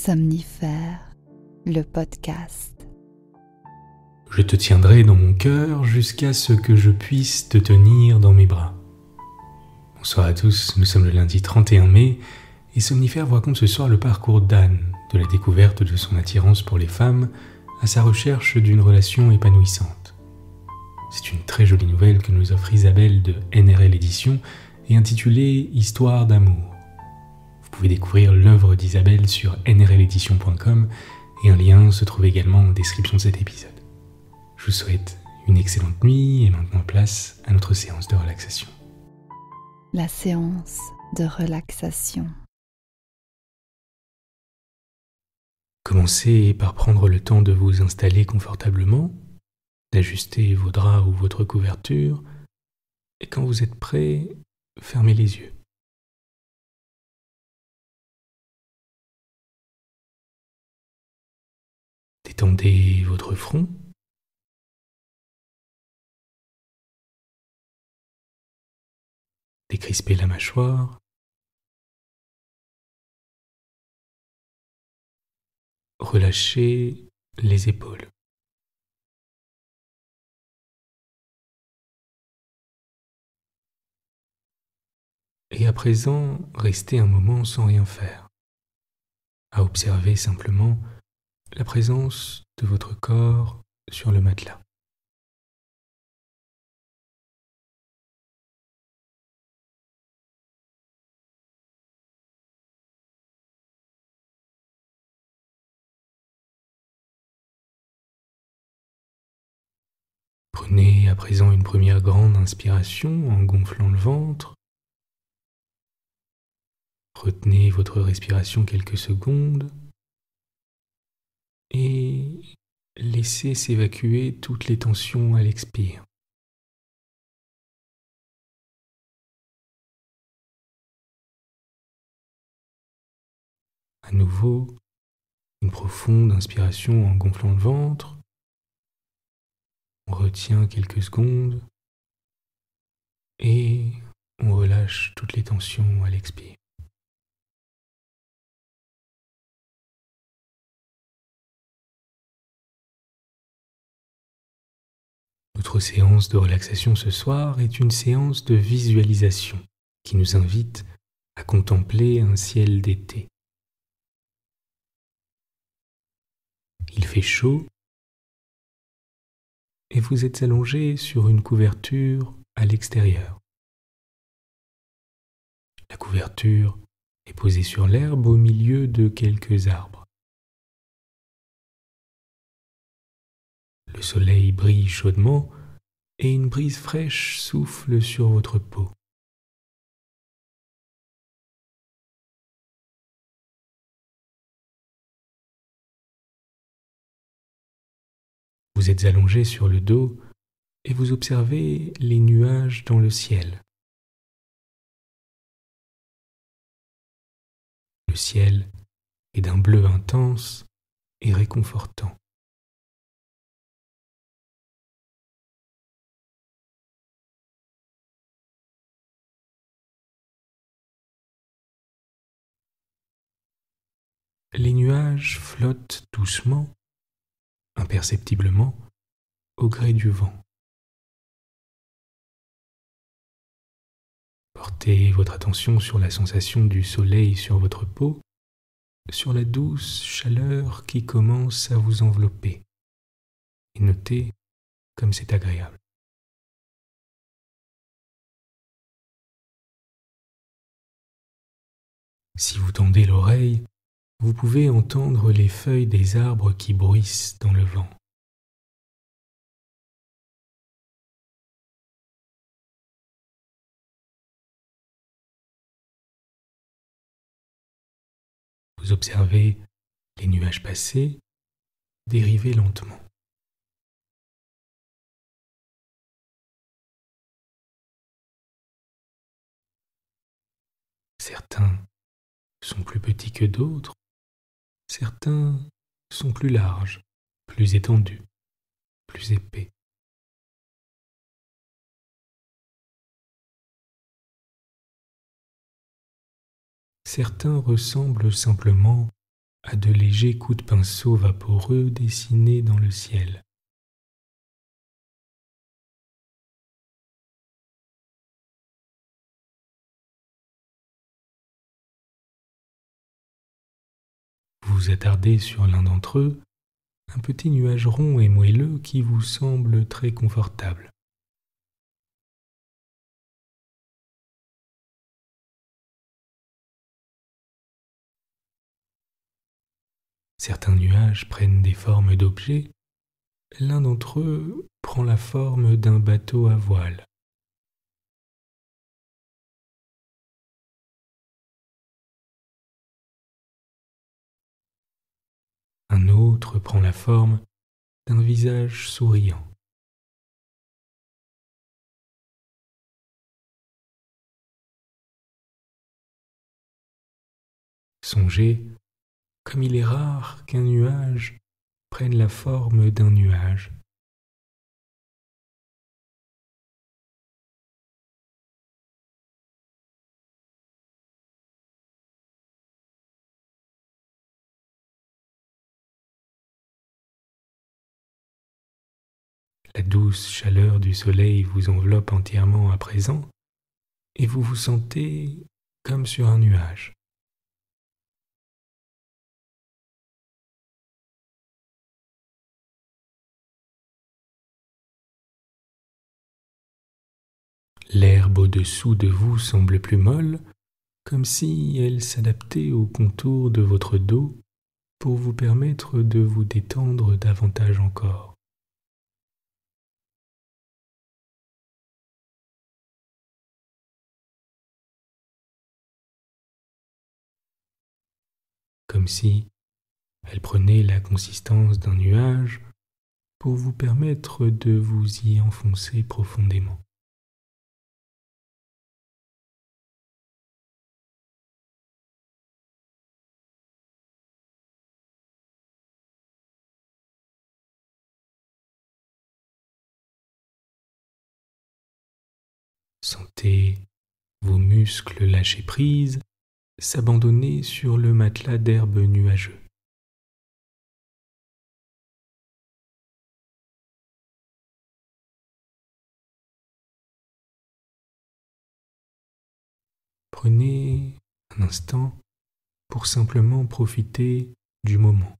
Somnifère, le podcast. Je te tiendrai dans mon cœur jusqu'à ce que je puisse te tenir dans mes bras. Bonsoir à tous, nous sommes le lundi 31 mai et Somnifère vous raconte ce soir le parcours d'Anne, de la découverte de son attirance pour les femmes à sa recherche d'une relation épanouissante. C'est une très jolie nouvelle que nous offre Isabelle de NRL Éditions et intitulée « Histoire d'amour ». Vous pouvez découvrir l'œuvre d'Isabelle sur nrlédition.com et un lien se trouve également en description de cet épisode. Je vous souhaite une excellente nuit et maintenant place à notre séance de relaxation. La séance de relaxation. Commencez par prendre le temps de vous installer confortablement, d'ajuster vos draps ou votre couverture, et quand vous êtes prêt, fermez les yeux. Détendez votre front. Décrispez la mâchoire. Relâchez les épaules. Et à présent, restez un moment sans rien faire, à observer simplement la présence de votre corps sur le matelas. Prenez à présent une première grande inspiration en gonflant le ventre. Retenez votre respiration quelques secondes et laissez s'évacuer toutes les tensions à l'expire. À nouveau, une profonde inspiration en gonflant le ventre. On retient quelques secondes et on relâche toutes les tensions à l'expire. Notre séance de relaxation ce soir est une séance de visualisation qui nous invite à contempler un ciel d'été. Il fait chaud et vous êtes allongé sur une couverture à l'extérieur. La couverture est posée sur l'herbe au milieu de quelques arbres. Le soleil brille chaudement et une brise fraîche souffle sur votre peau. Vous êtes allongé sur le dos et vous observez les nuages dans le ciel. Le ciel est d'un bleu intense et réconfortant. Les nuages flottent doucement, imperceptiblement, au gré du vent. Portez votre attention sur la sensation du soleil sur votre peau, sur la douce chaleur qui commence à vous envelopper, et notez comme c'est agréable. Si vous tendez l'oreille, vous pouvez entendre les feuilles des arbres qui bruissent dans le vent. Vous observez les nuages passer, dériver lentement. Certains sont plus petits que d'autres, certains sont plus larges, plus étendus, plus épais. Certains ressemblent simplement à de légers coups de pinceau vaporeux dessinés dans le ciel. Vous vous attardez sur l'un d'entre eux, un petit nuage rond et moelleux qui vous semble très confortable. Certains nuages prennent des formes d'objets, l'un d'entre eux prend la forme d'un bateau à voile. Un autre prend la forme d'un visage souriant. Songez, comme il est rare qu'un nuage prenne la forme d'un nuage. La douce chaleur du soleil vous enveloppe entièrement à présent et vous vous sentez comme sur un nuage. L'herbe au-dessous de vous semble plus molle, comme si elle s'adaptait au contour de votre dos pour vous permettre de vous détendre davantage encore. Comme si elle prenait la consistance d'un nuage pour vous permettre de vous y enfoncer profondément. Sentez vos muscles lâcher prise, s'abandonner sur le matelas d'herbe nuageux. Prenez un instant pour simplement profiter du moment.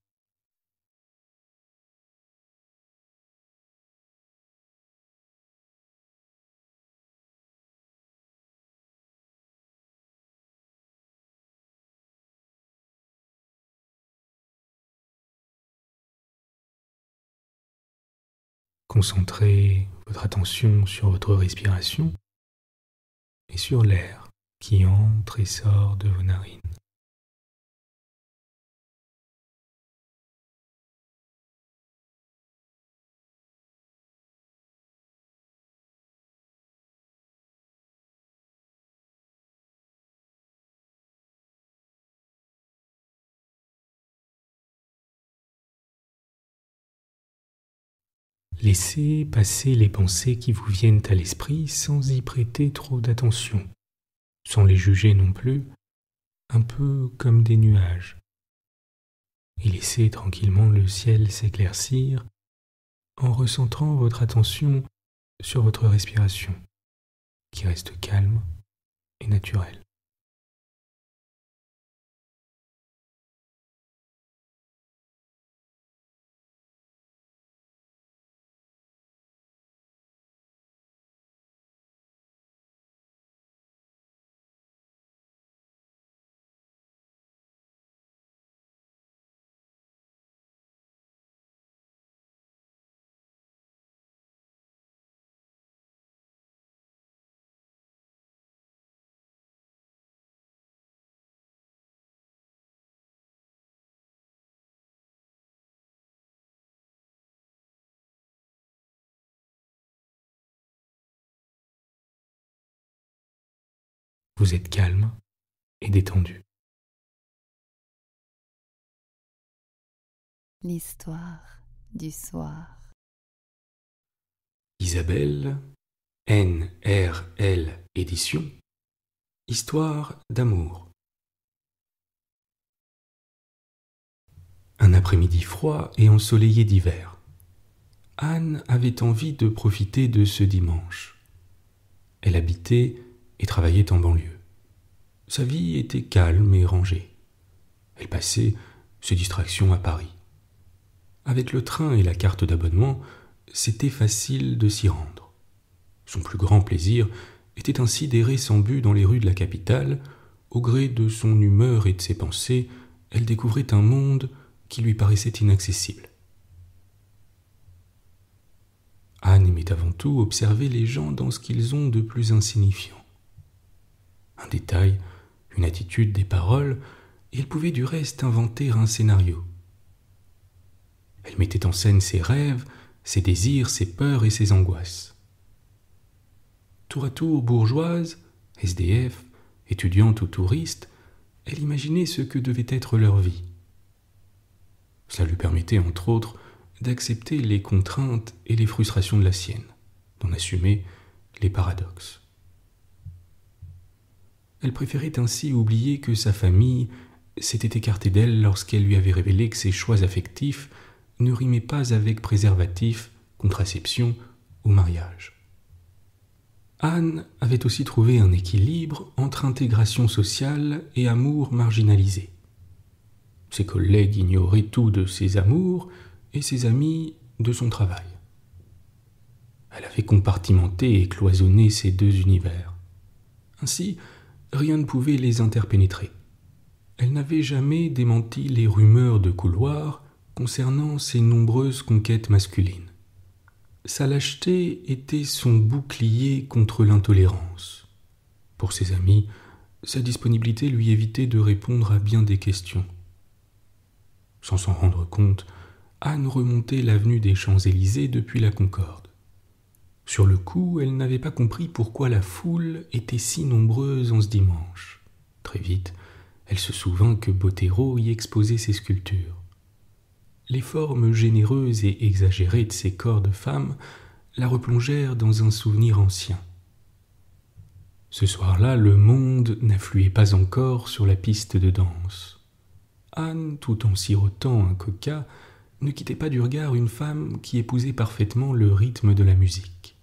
Concentrez votre attention sur votre respiration et sur l'air qui entre et sort de vos narines. Laissez passer les pensées qui vous viennent à l'esprit sans y prêter trop d'attention, sans les juger non plus, un peu comme des nuages. Et laissez tranquillement le ciel s'éclaircir en recentrant votre attention sur votre respiration, qui reste calme et naturelle. Vous êtes calme et détendu. L'histoire du soir. Isabelle, NRL Édition, Histoire d'amour. après-midi froid et ensoleillé d'hiver. Anne avait envie de profiter de ce dimanche. Elle habitait et travaillait en banlieue. Sa vie était calme et rangée. Elle passait ses distractions à Paris. Avec le train et la carte d'abonnement, c'était facile de s'y rendre. Son plus grand plaisir était ainsi d'errer sans but dans les rues de la capitale. Au gré de son humeur et de ses pensées, elle découvrait un monde qui lui paraissait inaccessible. Anne aimait avant tout observer les gens dans ce qu'ils ont de plus insignifiant. Un détail, une attitude, des paroles, et elle pouvait du reste inventer un scénario. Elle mettait en scène ses rêves, ses désirs, ses peurs et ses angoisses. Tour à tour bourgeoise, SDF, étudiante ou touriste, elle imaginait ce que devait être leur vie. Cela lui permettait, entre autres, d'accepter les contraintes et les frustrations de la sienne, d'en assumer les paradoxes. Elle préférait ainsi oublier que sa famille s'était écartée d'elle lorsqu'elle lui avait révélé que ses choix affectifs ne rimaient pas avec préservatif, contraception ou mariage. Anne avait aussi trouvé un équilibre entre intégration sociale et amour marginalisé. Ses collègues ignoraient tout de ses amours et ses amis de son travail. Elle avait compartimenté et cloisonné ces deux univers. Ainsi, rien ne pouvait les interpénétrer. Elle n'avait jamais démenti les rumeurs de couloir concernant ses nombreuses conquêtes masculines. Sa lâcheté était son bouclier contre l'intolérance. Pour ses amis, sa disponibilité lui évitait de répondre à bien des questions. Sans s'en rendre compte, Anne remontait l'avenue des Champs-Élysées depuis la Concorde. Sur le coup, elle n'avait pas compris pourquoi la foule était si nombreuse en ce dimanche. Très vite, elle se souvint que Botero y exposait ses sculptures. Les formes généreuses et exagérées de ces corps de femmes la replongèrent dans un souvenir ancien. Ce soir-là, le monde n'affluait pas encore sur la piste de danse. Anne, tout en sirotant un coca, ne quittait pas du regard une femme qui épousait parfaitement le rythme de la musique.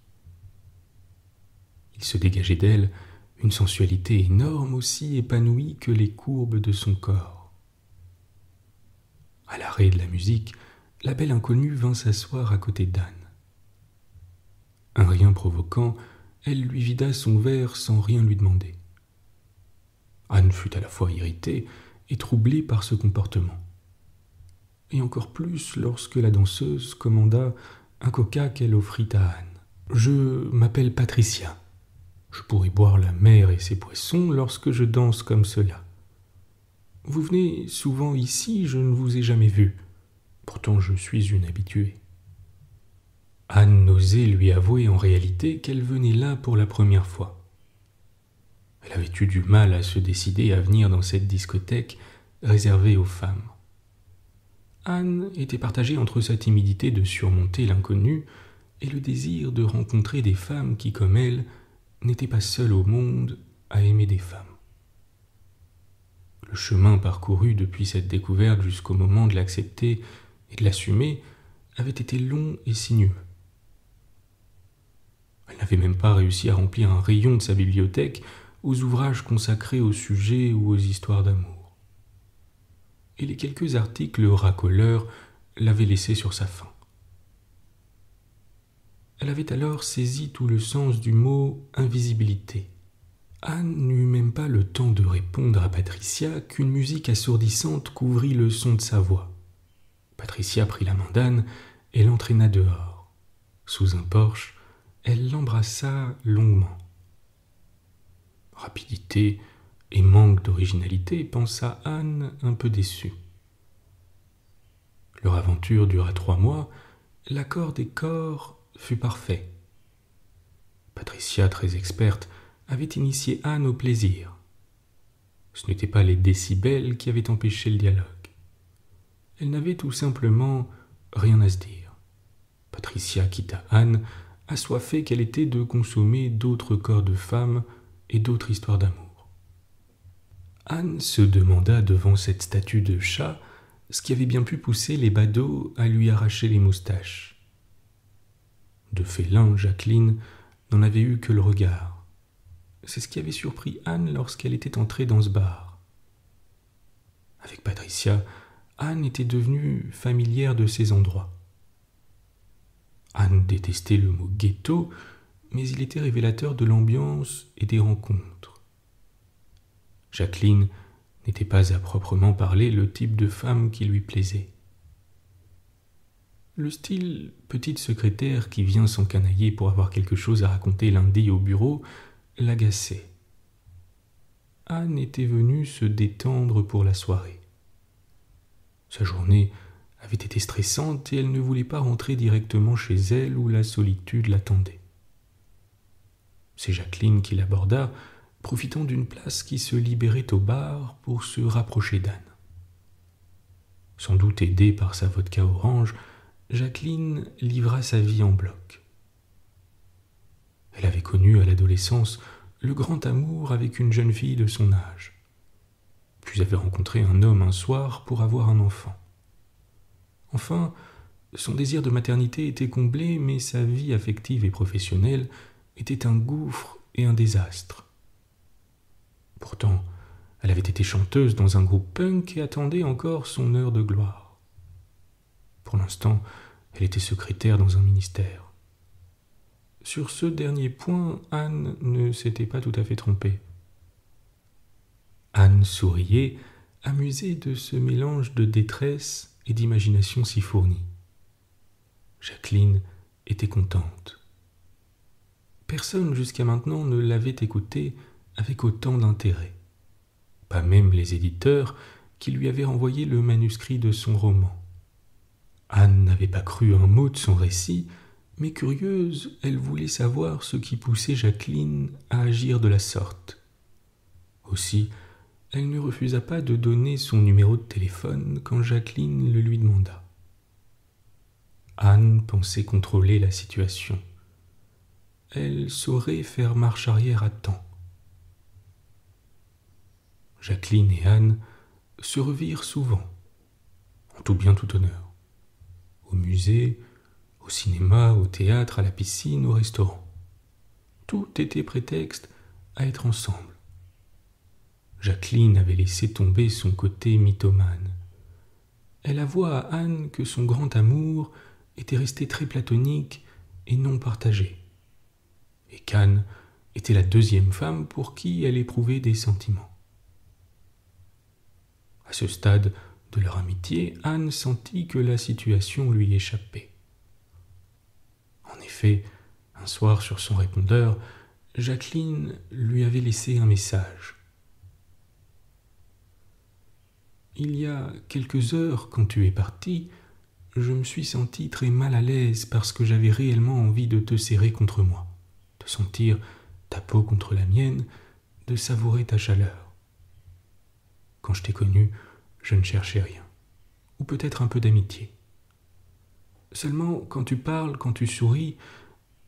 Il se dégageait d'elle une sensualité énorme, aussi épanouie que les courbes de son corps. À l'arrêt de la musique, la belle inconnue vint s'asseoir à côté d'Anne. Un rien provoquant, elle lui vida son verre sans rien lui demander. Anne fut à la fois irritée et troublée par ce comportement. Et encore plus lorsque la danseuse commanda un coca qu'elle offrit à Anne. « Je m'appelle Patricia. Je pourrais boire la mer et ses poissons lorsque je danse comme cela. Vous venez souvent ici, je ne vous ai jamais vu. Pourtant je suis une habituée. » Anne n'osait lui avouer en réalité qu'elle venait là pour la première fois. Elle avait eu du mal à se décider à venir dans cette discothèque réservée aux femmes. Anne était partagée entre sa timidité de surmonter l'inconnu et le désir de rencontrer des femmes qui, comme elle, n'étaient pas seules au monde à aimer des femmes. Le chemin parcouru depuis cette découverte jusqu'au moment de l'accepter et de l'assumer avait été long et sinueux. Elle n'avait même pas réussi à remplir un rayon de sa bibliothèque aux ouvrages consacrés au sujet ou aux histoires d'amour. Et les quelques articles racoleurs l'avaient laissée sur sa faim. Elle avait alors saisi tout le sens du mot « invisibilité ». Anne n'eut même pas le temps de répondre à Patricia qu'une musique assourdissante couvrit le son de sa voix. Patricia prit la main d'Anne et l'entraîna dehors. Sous un porche, elle l'embrassa longuement. Rapidité et manque d'originalité, pensa Anne un peu déçue. Leur aventure dura 3 mois, l'accord des corps fut parfait. Patricia, très experte, avait initié Anne au plaisir. Ce n'étaient pas les décibels qui avaient empêché le dialogue. Elle n'avait tout simplement rien à se dire. Patricia quitta Anne, assoiffée qu'elle était de consommer d'autres corps de femmes et d'autres histoires d'amour. Anne se demanda devant cette statue de chat ce qui avait bien pu pousser les badauds à lui arracher les moustaches. De félin, Jacqueline n'en avait eu que le regard. C'est ce qui avait surpris Anne lorsqu'elle était entrée dans ce bar. Avec Patricia, Anne était devenue familière de ces endroits. Anne détestait le mot ghetto, mais il était révélateur de l'ambiance et des rencontres. Jacqueline n'était pas à proprement parler le type de femme qui lui plaisait. Le style petite secrétaire qui vient s'encanailler pour avoir quelque chose à raconter lundi au bureau l'agaçait. Anne était venue se détendre pour la soirée. Sa journée avait été stressante et elle ne voulait pas rentrer directement chez elle où la solitude l'attendait. C'est Jacqueline qui l'aborda, profitant d'une place qui se libérait au bar pour se rapprocher d'Anne. Sans doute aidée par sa vodka orange, Jacqueline livra sa vie en bloc. Elle avait connu à l'adolescence le grand amour avec une jeune fille de son âge, puis avait rencontré un homme un soir pour avoir un enfant. Enfin, son désir de maternité était comblé, mais sa vie affective et professionnelle était un gouffre et un désastre. Pourtant, elle avait été chanteuse dans un groupe punk et attendait encore son heure de gloire. Pour l'instant, elle était secrétaire dans un ministère. Sur ce dernier point, Anne ne s'était pas tout à fait trompée. Anne souriait, amusée de ce mélange de détresse et d'imagination si fournie. Jacqueline était contente. Personne jusqu'à maintenant ne l'avait écoutée avec autant d'intérêt. Pas même les éditeurs qui lui avaient renvoyé le manuscrit de son roman. Anne n'avait pas cru un mot de son récit, mais curieuse, elle voulait savoir ce qui poussait Jacqueline à agir de la sorte. Aussi, elle ne refusa pas de donner son numéro de téléphone quand Jacqueline le lui demanda. Anne pensait contrôler la situation. Elle saurait faire marche arrière à temps. Jacqueline et Anne se revirent souvent, en tout bien tout honneur, au musée, au cinéma, au théâtre, à la piscine, au restaurant. Tout était prétexte à être ensemble. Jacqueline avait laissé tomber son côté mythomane. Elle avoua à Anne que son grand amour était resté très platonique et non partagé, et qu'Anne était la deuxième femme pour qui elle éprouvait des sentiments. À ce stade de leur amitié, Anne sentit que la situation lui échappait. En effet, un soir sur son répondeur, Jacqueline lui avait laissé un message. « Il y a quelques heures, quand tu es parti, je me suis senti très mal à l'aise parce que j'avais réellement envie de te serrer contre moi, de sentir ta peau contre la mienne, de savourer ta chaleur. Quand je t'ai connu, je ne cherchais rien, ou peut-être un peu d'amitié. Seulement, quand tu parles, quand tu souris,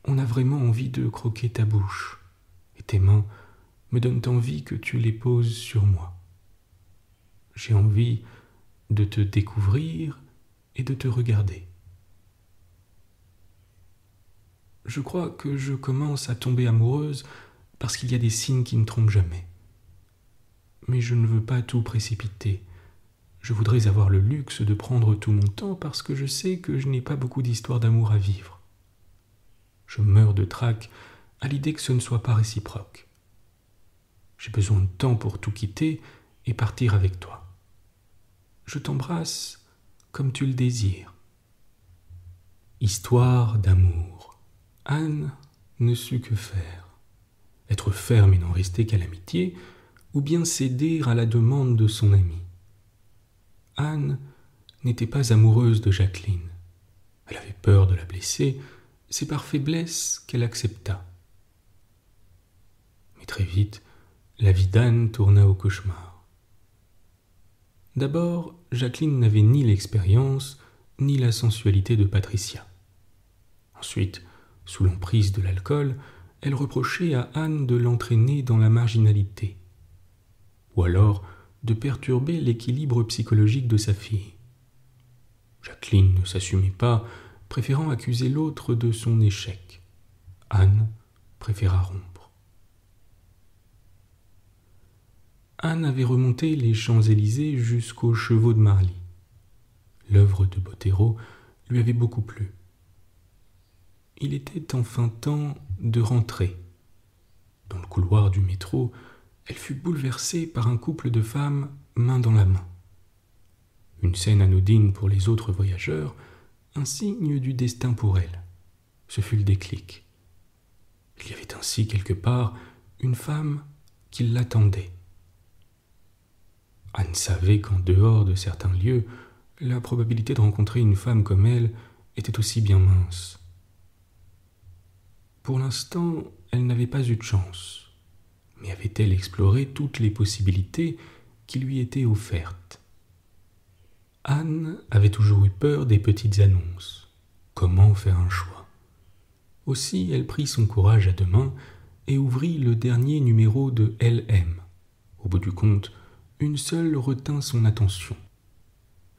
on a vraiment envie de croquer ta bouche, et tes mains me donnent envie que tu les poses sur moi. J'ai envie de te découvrir et de te regarder. Je crois que je commence à tomber amoureuse parce qu'il y a des signes qui ne trompent jamais. Mais je ne veux pas tout précipiter. Je voudrais avoir le luxe de prendre tout mon temps parce que je sais que je n'ai pas beaucoup d'histoires d'amour à vivre. Je meurs de trac à l'idée que ce ne soit pas réciproque. J'ai besoin de temps pour tout quitter et partir avec toi. Je t'embrasse comme tu le désires. » Histoire d'amour. Anne ne sut que faire. Être ferme et n'en rester qu'à l'amitié, ou bien céder à la demande de son ami. Anne n'était pas amoureuse de Jacqueline. Elle avait peur de la blesser, c'est par faiblesse qu'elle accepta. Mais très vite, la vie d'Anne tourna au cauchemar. D'abord, Jacqueline n'avait ni l'expérience, ni la sensualité de Patricia. Ensuite, sous l'emprise de l'alcool, elle reprochait à Anne de l'entraîner dans la marginalité, ou alors de perturber l'équilibre psychologique de sa fille. Jacqueline ne s'assumait pas, préférant accuser l'autre de son échec. Anne préféra rompre. Anne avait remonté les Champs-Élysées jusqu'aux Chevaux de Marly. L'œuvre de Bottero lui avait beaucoup plu. Il était enfin temps de rentrer. Dans le couloir du métro, elle fut bouleversée par un couple de femmes main dans la main. Une scène anodine pour les autres voyageurs, un signe du destin pour elle. Ce fut le déclic. Il y avait ainsi quelque part une femme qui l'attendait. Anne savait qu'en dehors de certains lieux, la probabilité de rencontrer une femme comme elle était aussi bien mince. Pour l'instant, elle n'avait pas eu de chance, mais avait-elle exploré toutes les possibilités qui lui étaient offertes? Anne avait toujours eu peur des petites annonces. Comment faire un choix? Aussi, elle prit son courage à deux mains et ouvrit le dernier numéro de LM. Au bout du compte, une seule retint son attention.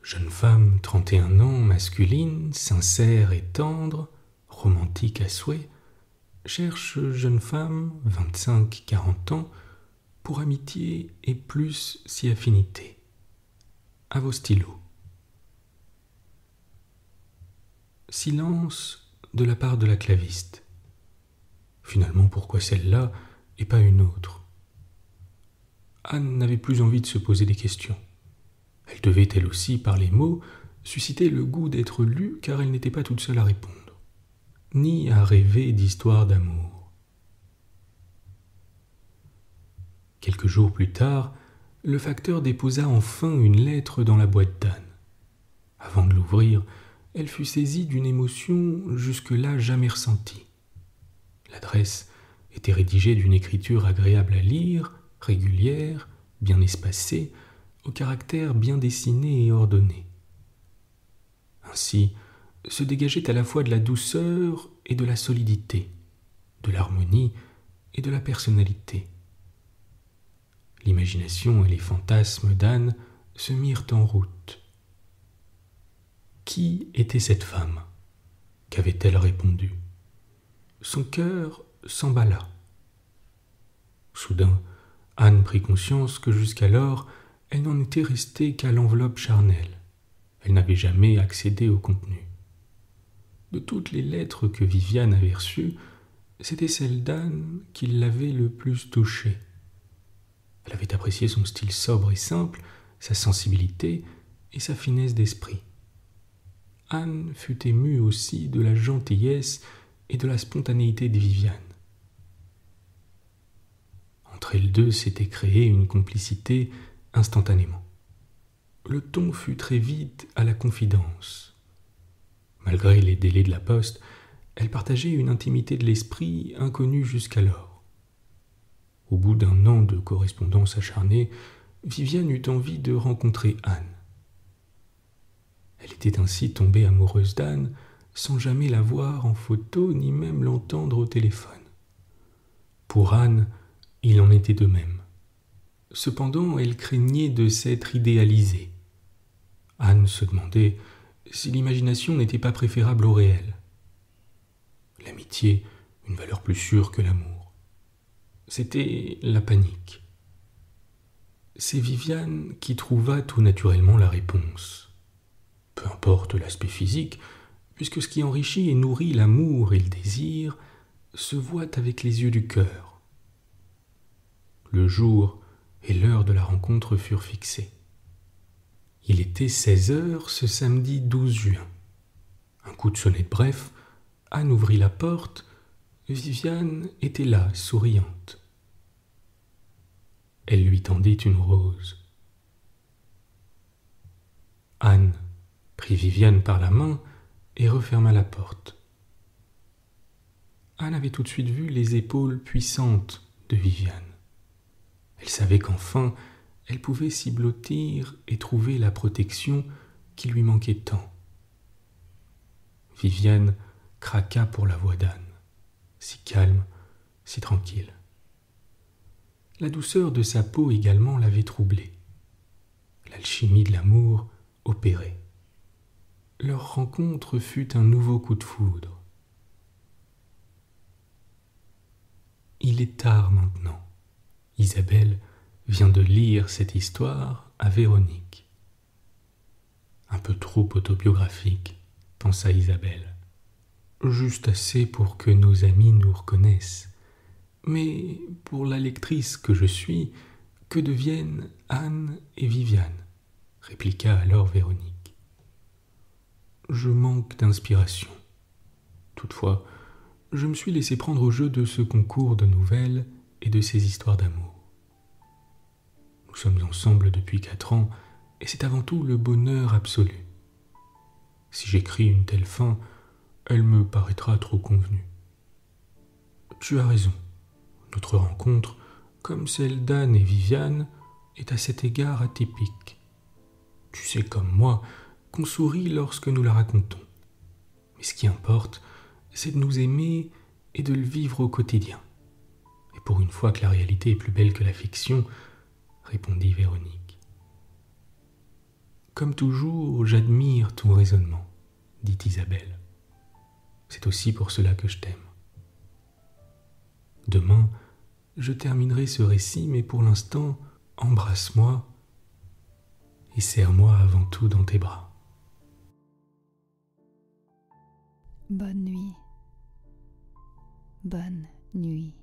Jeune femme, 31 ans, masculine, sincère et tendre, romantique à souhait, cherche jeune femme, 25-40 ans, pour amitié et plus si affinité. À vos stylos. Silence de la part de la claviste. Finalement, pourquoi celle-là et pas une autre? Anne n'avait plus envie de se poser des questions. Elle devait, elle aussi, par les mots, susciter le goût d'être lue, car elle n'était pas toute seule à répondre, ni à rêver d'histoires d'amour. Quelques jours plus tard, le facteur déposa enfin une lettre dans la boîte d'Anne. Avant de l'ouvrir, elle fut saisie d'une émotion jusque-là jamais ressentie. L'adresse était rédigée d'une écriture agréable à lire, régulière, bien espacée, au caractère bien dessiné et ordonné. Ainsi se dégageait à la fois de la douceur et de la solidité, de l'harmonie et de la personnalité. L'imagination et les fantasmes d'Anne se mirent en route. Qui était cette femme? Qu'avait-elle répondu? Son cœur s'emballa. Soudain, Anne prit conscience que jusqu'alors, elle n'en était restée qu'à l'enveloppe charnelle. Elle n'avait jamais accédé au contenu. De toutes les lettres que Viviane avait reçues, c'était celle d'Anne qui l'avait le plus touchée. Elle avait apprécié son style sobre et simple, sa sensibilité et sa finesse d'esprit. Anne fut émue aussi de la gentillesse et de la spontanéité de Viviane. Entre elles deux s'était créée une complicité instantanément. Le ton fut très vite à la confidence. Malgré les délais de la poste, elle partageait une intimité de l'esprit inconnue jusqu'alors. Au bout d'un an de correspondance acharnée, Viviane eut envie de rencontrer Anne. Elle était ainsi tombée amoureuse d'Anne sans jamais la voir en photo ni même l'entendre au téléphone. Pour Anne, il en était de même. Cependant, elle craignait de s'être idéalisée. Anne se demandait si l'imagination n'était pas préférable au réel. L'amitié, une valeur plus sûre que l'amour. C'était la panique. C'est Viviane qui trouva tout naturellement la réponse. Peu importe l'aspect physique, puisque ce qui enrichit et nourrit l'amour et le désir se voit avec les yeux du cœur. Le jour et l'heure de la rencontre furent fixés. Il était 16 heures ce samedi 12 juin. Un coup de sonnette bref, Anne ouvrit la porte. Viviane était là, souriante. Elle lui tendit une rose. Anne prit Viviane par la main et referma la porte. Anne avait tout de suite vu les épaules puissantes de Viviane. Elle savait qu'enfin, elle pouvait s'y blottir et trouver la protection qui lui manquait tant. Viviane craqua pour la voix d'Anne, si calme, si tranquille. La douceur de sa peau également l'avait troublée. L'alchimie de l'amour opérait. leur rencontre fut un nouveau coup de foudre. Il est tard maintenant. Isabelle vient de lire cette histoire à Véronique. Un peu trop autobiographique, pensa Isabelle. Juste assez pour que nos amis nous reconnaissent. Mais pour la lectrice que je suis, que deviennent Anne et Viviane, répliqua alors Véronique. Je manque d'inspiration. Toutefois, je me suis laissé prendre au jeu de ce concours de nouvelles et de ces histoires d'amour. Nous sommes ensemble depuis 4 ans, et c'est avant tout le bonheur absolu. Si j'écris une telle fin, elle me paraîtra trop convenue. Tu as raison. Notre rencontre, comme celle d'Anne et Viviane, est à cet égard atypique. Tu sais comme moi qu'on sourit lorsque nous la racontons. Mais ce qui importe, c'est de nous aimer et de le vivre au quotidien. Et pour une fois que la réalité est plus belle que la fiction, répondit Véronique. Comme toujours, j'admire ton raisonnement, dit Isabelle. C'est aussi pour cela que je t'aime. Demain, je terminerai ce récit, mais pour l'instant, embrasse-moi et serre-moi avant tout dans tes bras. Bonne nuit. Bonne nuit.